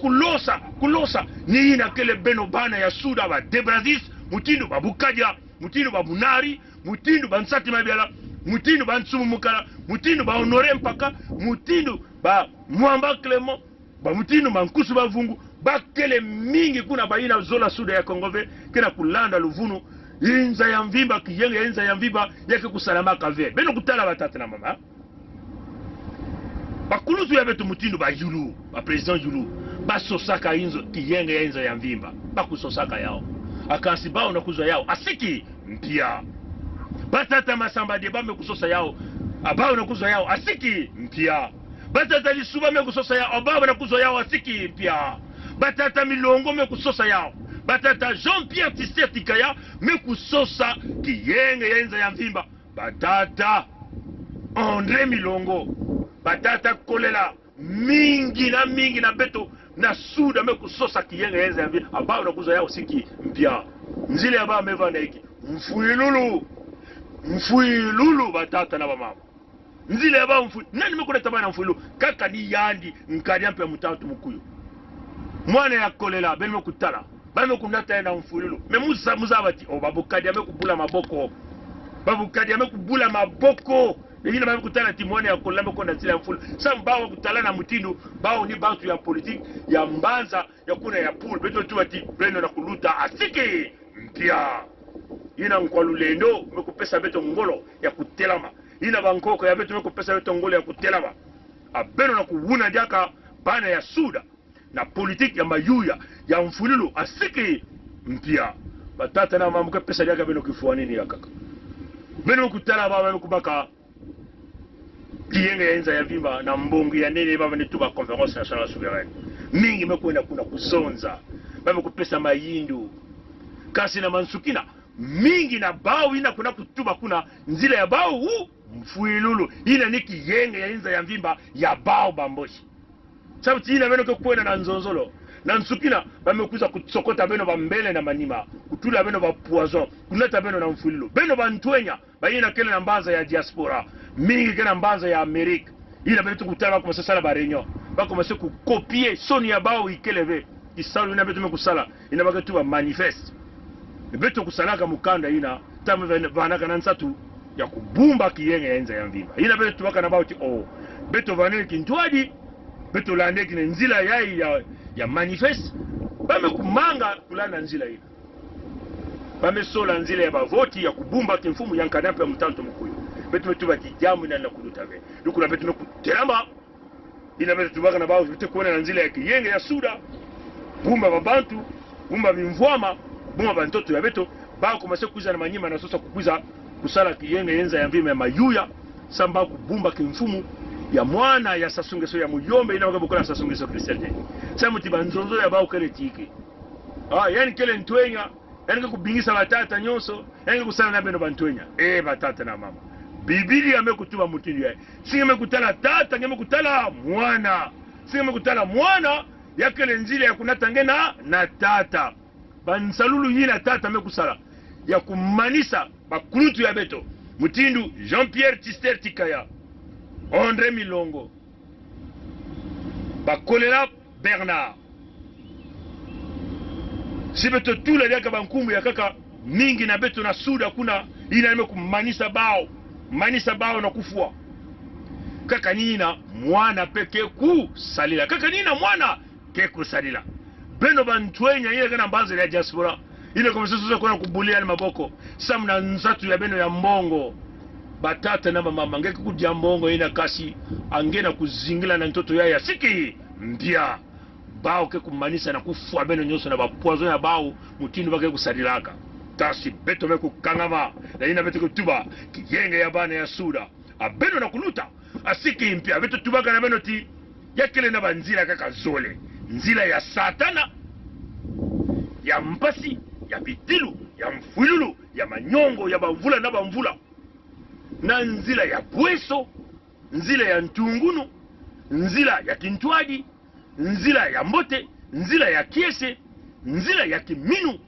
kulosa ni ina kele beno bana ya suda ba debrazis mutindu babukaja mutindu babunari mutindu bansati mabiala mutindu bansumu mukala mutindu ba honore mpaka mutindu ba mwamba clement ba mutindu mankusu bavungu bakele mingi kuna baina zola suda ya kongove kena kulanda luvunu inza ya mvimba kiyenge inza ya mvimba yake kusalama kave beno kutala batata na mama bakulutu ya betu mutindu ba yulu ba president yulu basosaka inzo kiyenge ya inza ya mvimba bakusosaka yao akansi bao na kuzwa yao asiki mpya batata masamba de bame kusosa yao abao na kuzwa yao asiki mpya batata lisuba me kusosa yao abao na kuzwa yao asiki mpya batata milongo me kusosa yao batata Jean-Pierre Tshisekedi Kaya me kusosa kiyenge yenza ya mvimba batata André Milongo batata kolela mingi na beto na suda me kusosa kiyenge yenza ya mvimba abao na kuzwa yao siki mpya nzile abao meva na hiki mfuilulu batata na bamama nzile ya mfu nani mekuleta bana mfuilulu kaka ni yandi nkadia mpe mutatu mukuyo mwana ya kolela bene mekutala bane mekunata na mfuilulu me muzabati babukadia mekubula maboko yengine bame kutala ti mwana ya kolela mekonda nzile ya mfuilulu samba kutala na mutindu bao ni bantu ya politique ya mbanza ya kuna ya pool beto tu ati breno na kuluta asiki mpya ina nkwalu lendo mekupesa beto ngolo ya kutelama ina bankoko ya beto mekupesa beto ngolo ya kutelama abeno na kuwuna diaka bana ya suda na politique ya mayuya ya mfululu asiki mpya batata na mamuke pesa diaka beno kifua nini ya kaka beno kutala baba mekubaka kiyenge ya inza ya vimba na mbongi ya nene baba nituba conférence nationale souveraine mingi mekwenda kuna kusonza baba kupesa mayindu kasi na mansukina mingi na bao ina kuna kutuba kuna nzila ya bao mfuilulu ina ni kiyenge ya inza ya mvimba ya bao bamboshi sababu tina beno kwenda na nzonzolo na nsukina bamekuza kutsokota beno bambele na manima kutula beno ba poison kuleta beno na mfuilulu beno bantwenya bayina kele na mbaza ya diaspora mingi kena mbaza ya Amerika ina beno tukutana kwa sasa ba réunion bakomase ku copier soni ya bao ikeleve isalu ina betu mekusala ina bakatu ba manifeste beto kusalaka mukanda ina tamu vanaka na nsatu ya kubumba kiyenge ya enza ya mvimba ina beto tubaka na bauti beto vanele kintwaji beto lande kine nzila ya manifeste bame kumanga kulana nzila ina bame sola nzila ya bavoti ya kubumba kimfumu ya nkanape ya mtanto mkuyo beto metuba kijamu ina na kudutave lukuna beto mekuteramba ina beto tubaka na bauti beto kuwana na nzila ya kiyenge ya suda bumba babantu bumba bimvwama bumba bantoto ya beto ba komase kuiza na manyima na sosa kukuiza kusala kiyenge yenza ya mvima ya mayuya samba kubumba kimfumu ya mwana ya sasungeso ya muyombe ina wakabukola sasungeso kristianite samu tibanzonzo ya bao kele tiki yani kele ntwenya yani kubingisa batata nyonso yani kusala na beno bantwenya batata na mama Biblia amekutuba mutindi ya singe kutala tata ngeme kutala mwana singe kutala mwana yakele nzile ya kunatangena na tata bansalulu yina tata mekusala ya kumanisa bakulutu ya beto mutindu Jean-Pierre Tister Tikaya André Milongo bakolela Bernard si beto tula yaka bankumbu ya kaka mingi na beto na suda kuna ina nime kumanisa bao na kufua kaka nina mwana peke ku salila kaka nina mwana keku salila beno bantwenya ile kana mbanzo ya diaspora ile kwa sasa kuna kubulia na maboko samna nzatu ya beno ya mbongo batata na mama ngeke kudia mbongo ina kasi angena kuzingila na mtoto yaya siki mbia bao ke kumanisa na kufua beno nyoso na bapozo ya bao mutindu bake kusadilaka tasi beto meku kangama na ina beto kutuba kiyenge ya bana ya suda abeno na kuluta asiki mpia beto tubaka na beno ti yakele na banzila kaka zole nzila ya satana ya mpasi ya bitilu ya mfululu ya manyongo ya bamvula na bamvula na nzila ya pweso nzila ya ntungunu nzila ya kintwaji nzila ya mbote nzila ya kiese nzila ya kiminu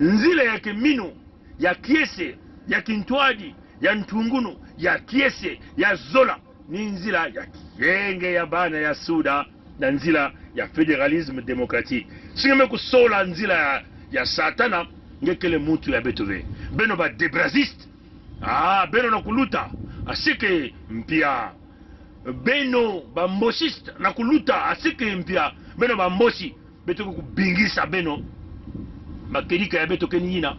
nzila ya kiminu ya kiese ya kintwaji ya ntungunu ya kiese ya zola ni nzila ya kiyenge ya bana ya suda na nzila ya federalisme démocratique singeme kusola nzila ya satana ngekele mutu ya betove beno ba debraziste beno na kuluta asike mpia beno ba mboshiste na kuluta asike mpia beno ba mboshi beto kubingisa beno makelika ya beto kenina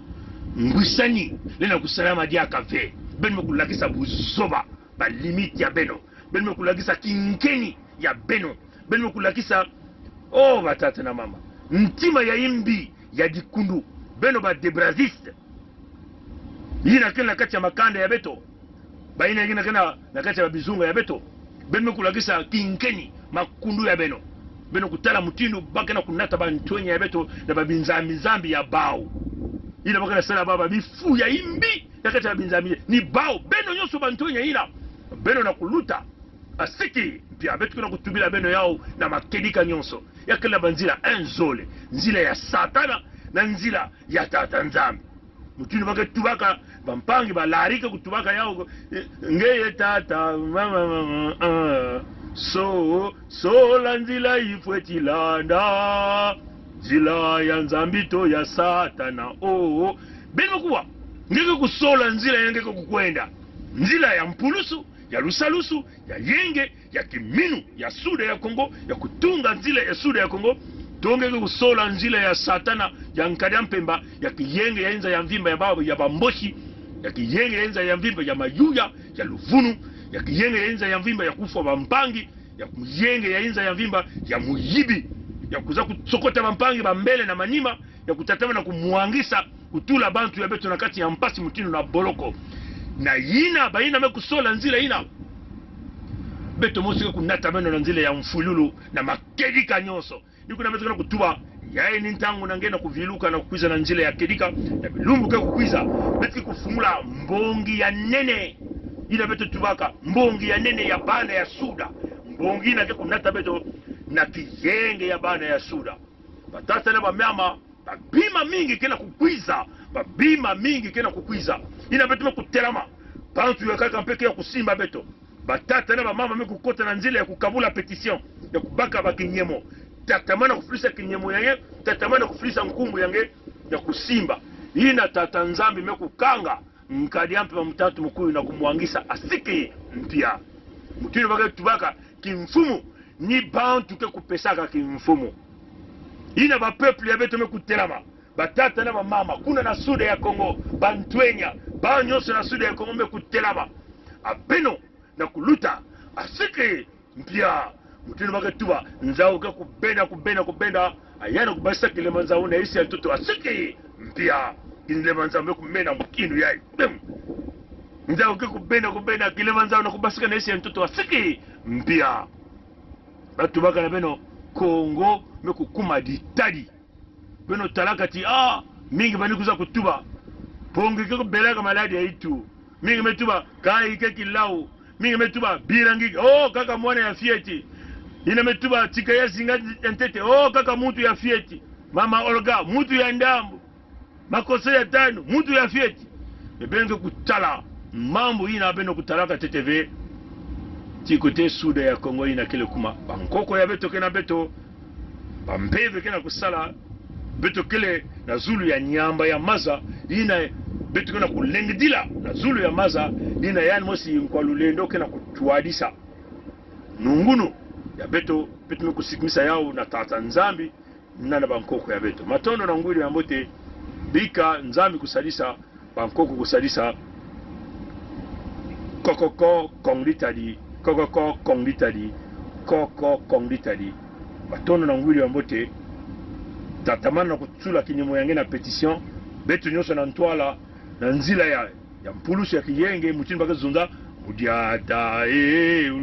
ngwisani lena kusalama dia kafe beno kulakisa buzoba ba limite ya beno beno kulakisa kinkeni ya beno beno kulakisa batata na mama ntima ya imbi ya dikundu beno ba debraziste yina kena kati ya makanda ya beto baina yina kena na kati ya bizunga ya beto beno kulakisa kinkeni makundu ya beno kutala mutindu bakena kunata bantwenya ya beto na babinzambi ya bao ina bakena sala baba bifu ya imbi ya kati ya binzambi ni bao beno nyoso bantwenya ina beno na kuluta asiki pia betu kuna kutubila beno yao na makedika nyonso yakela banzila enzole nzila ya satana na nzila ya tata nzambi mutindu bake tubaka bampangi balarika kutubaka yao ngeye tata mama so la nzila ifwetilanda nzila ya nzambito ya satana beno kuwa ngeke kusola nzila yengeke kukwenda nzila ya mpulusu ya lusalusu ya yenge ya kiminu ya suda ya Kongo ya kutunga nzila ya suda ya Kongo tongeke kusola nzila ya satana ya nkada mpemba ya kiyenge ya enza ya mvimba ya babu ya bamboshi ya kiyenge ya enza ya mvimba ya mayuya ya luvunu ya kiyenge ya enza ya mvimba ya kufa bampangi ya kiyenge ya enza ya mvimba ya muyibi ya kuza kutsokota bampangi bambele na manima ya kutatama na kumuangisa kutula bantu ya beto na kati ya mpasi mutinu na boloko na yina baina mekusola nzila ina beto mosika kunata beno na nzila ya mfululu na makedika nyonso nikuna beto kuna kutuba yaye ni ntangu nangena kuviluka na kukwiza na njila ya kedika na bilumbu ke kukwiza beti kufumula mbongi ya nene ina beto tubaka mbongi ya nene ya bana ya suda mbongi na ke kunata beto na kiyenge ya bana ya suda batata na bamama babima mingi kena kukwiza babima mingi kena kukwiza ina beto kutelama bantu ya kaka mpeke ya kusimba beto batata na bamama mekukota na njila ya kukabula petition ya kubaka bakinyemo tatamana kufulisa kinyemo yange tatamana kufulisa nkumbu yange ya kusimba ina tata nzambi mekukanga nkadiampe wa mtatu mkuu na kumwangisa asiki mpia mutino baka tubaka kimfumu ni bantu ke kupesaka kimfumu ina ba peuple ya beto mekutelama batata na bamama kuna na suda ya Kongo bantwenya banyoso na suda ya Kongo mekutelama apeno na kuluta asiki mpia mutino baka tuba nzao ke kubenda ayana kubasa kilema nzao na isi ya mtoto asiki mpia kilema nzao mekumena mkindu yai nzao ke kubenda kilema nzao na kubasika na isi ya mtoto asiki mpia batu baka na beno Kongo mekukuma ditadi beno talaka ti mingi bani kuza kutuba pongi ke kubeleka maladi ya itu mingi metuba kai ke kilau mingi metuba birangi kaka mwana ya fieti ina metuba tika ya zinga ntete kaka mutu ya fieti mama Olga mutu ya ndambu makosa ya tano mutu ya fieti beno kutala mambo ina beno kutalaka TTV tikote suda ya Kongo ina kile kuma bankoko ya beto kena beto bampeve kena kusala beto kile na zulu ya nyamba ya maza ina beto kena kulengdila na zulu ya maza ina yani mosi nkwalulendo kena kutuadisa nungunu ya beto mekusikimisa yao na tata nzambi na bankoko ya beto matondo na ngwili ya mbote bika nzambi kusalisa bankoko kusalisa kokoko konglitadi kokoko konglitadi batono na ngwili ya mbote tatamana na kutsula kinyemo yange na petition betu nyoso na ntwala na nzila ya mpulusu ya kiyenge mutini baka zunga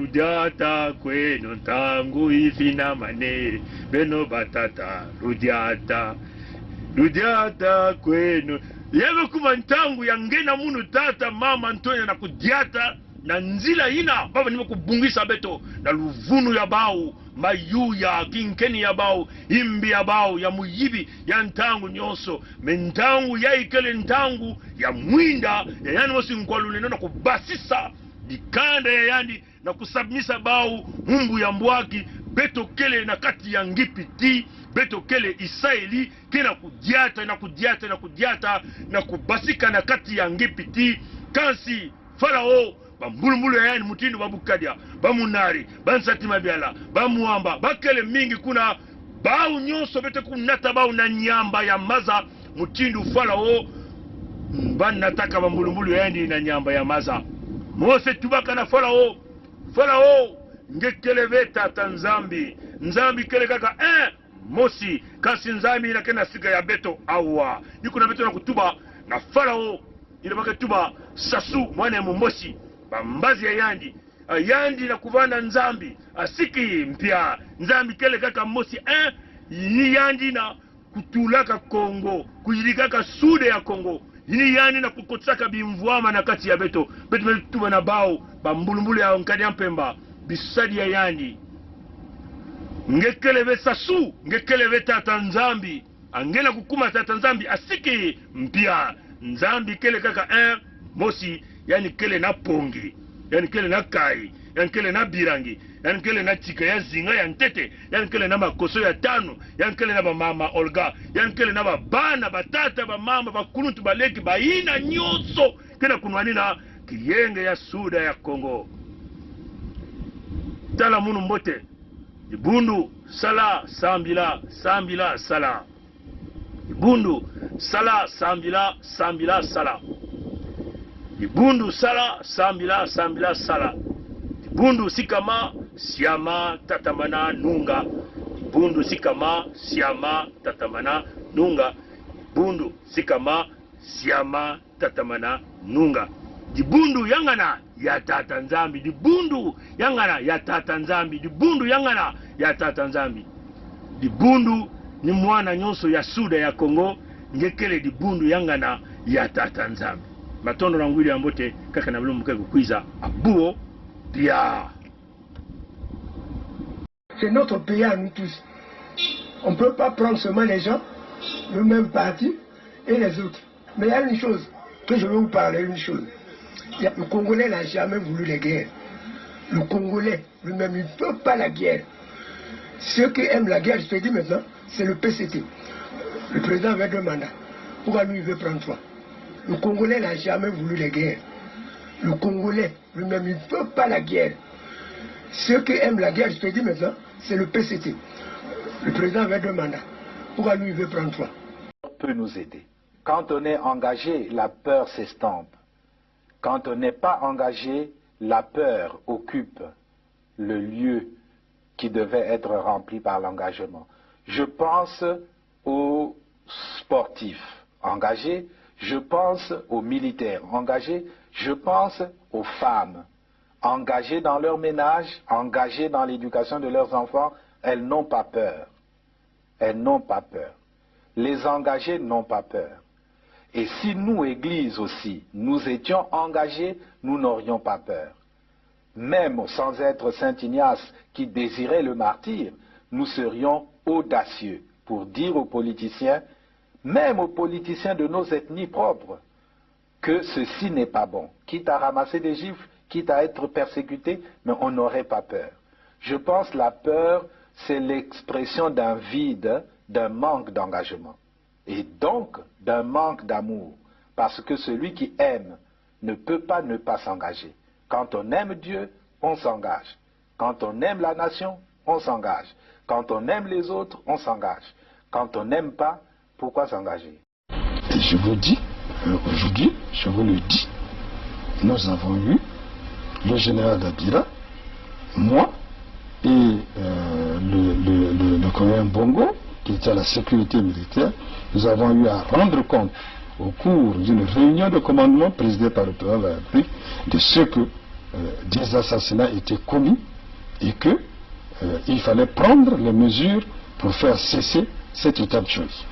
udiata kweno tangu ifina mane beno batata ludiata kweno yego kuma ntangu yangena munu tata mama Antonia na kudiata na nzila ina baba nime kubungisa beto na luvunu ya bao mayu ya kinkeni ya bao imbi ya bao ya muyibi ya ntangu nyoso mentangu ya ikele ntangu ya mwinda ya yani mosi nkwalule na kubasisa dikanda ya yandi na kusabmisa bao mumbu ya mbwaki beto kele na kati ya ngipiti beto kele Isaeli kena kudiata na kubasika na kati ya ngipiti kansi Farao bambulumulu ya yani mutindo babukadia bamunari bansatima biala bamuamba bakele mingi kuna bau nyonso bete kunata bau na nyamba ya maza mutindo Farao banataka bambulumulu ya yani na nyamba ya maza Mose tubaka na Farao ngekele tata nzambi kele kaka mosi kasi nzambi na kena siga ya beto awa niko na beto na kutuba na Farao ila baka tuba sasu mwana mmosi bambazi ya yandi na kuvana nzambi asiki mpya nzambi kele kaka mosi ni yandi na kutulaka Kongo kujilikaka sude ya Kongo ni yandi na kukotsaka bimvuama na kati ya beto tuba na bao bambulumbulu ya nkadi mpemba bisadi ya yandi ngekeleve sasu ngekeleve tata nzambi angela kukuma tata nzambi asiki mpya nzambi kele kaka mosi yani kele na pongi yani kele na kai yani kele na birangi yani kele na tika ya zinga ya ntete yani kele na makoso ya tano yani kele na mama Olga yani kele na babana batata bamama bakunutu baleki baina nyoso kena kunwanina kiyenge ya suda ya Kongo tala munu mbote ibundu sala sambila sala ibundu sala sambila sala ibundu sala sambila sala ibundu sikama siama tatamana nunga ibundu sikama siama tatamana nunga ibundu sikama siama tatamana nunga dibundu yangana ya tata nzambi dibundu yangana ya tata nzambi dibundu yangana ya tata nzambi dibundu ni mwana nyonso ya suda ya Congo ngekele di bundu yangana ya tata nzambe matondo na ngwili ambote kaka na bilumbuke kukwiza abuo bia. C'est notre pays à nous tous. On ne peut pas prendre seulement les gens, le même parti et les autres. Mais il y a une chose que je veux vous parler, une chose. Le Congolais n'a jamais voulu la guerre. Le Congolais lui-même, il ne peut pas la guerre. Ceux qui aiment la guerre, je te dis maintenant, c'est le PCT. Le président avait 2 mandats. Pourquoi lui, il veut prendre 3? Le Congolais n'a jamais voulu la guerre. Le Congolais lui-même, il ne peut pas la guerre. Ceux qui aiment la guerre, je te dis maintenant, c'est le PCT. Le président avait 2 mandats. Pourquoi lui, il veut prendre 3? Peut nous aider. Quand on est engagé, la peur s'estompe. Quand on n'est pas engagé, la peur occupe le lieu qui devait être rempli par l'engagement. Je pense aux sportifs engagés, je pense aux militaires engagés, je pense aux femmes engagées dans leur ménage, engagées dans l'éducation de leurs enfants. Elles n'ont pas peur. Elles n'ont pas peur. Les engagés n'ont pas peur. Et si nous, Église aussi, nous étions engagés, nous n'aurions pas peur. Même sans être Saint Ignace qui désirait le martyre, nous serions audacieux pour dire aux politiciens, même aux politiciens de nos ethnies propres, que ceci n'est pas bon. Quitte à ramasser des gifles, quitte à être persécuté, mais on n'aurait pas peur. Je pense que la peur, c'est l'expression d'un vide, d'un manque d'engagement. Et donc d'un manque d'amour. Parce que celui qui aime ne peut pas ne pas s'engager. Quand on aime Dieu, on s'engage. Quand on aime la nation, on s'engage. Quand on aime les autres, on s'engage. Quand on n'aime pas, pourquoi s'engager? Et je vous dis, aujourd'hui, je vous le dis, nous avons eu le général Dabira, moi et le colonel Bongo, qui était à la sécurité militaire. Nous avons eu à rendre compte au cours d'une réunion de commandement présidée par le président de la République de ce que des assassinats étaient commis et qu'il fallait prendre les mesures pour faire cesser cet état de choses.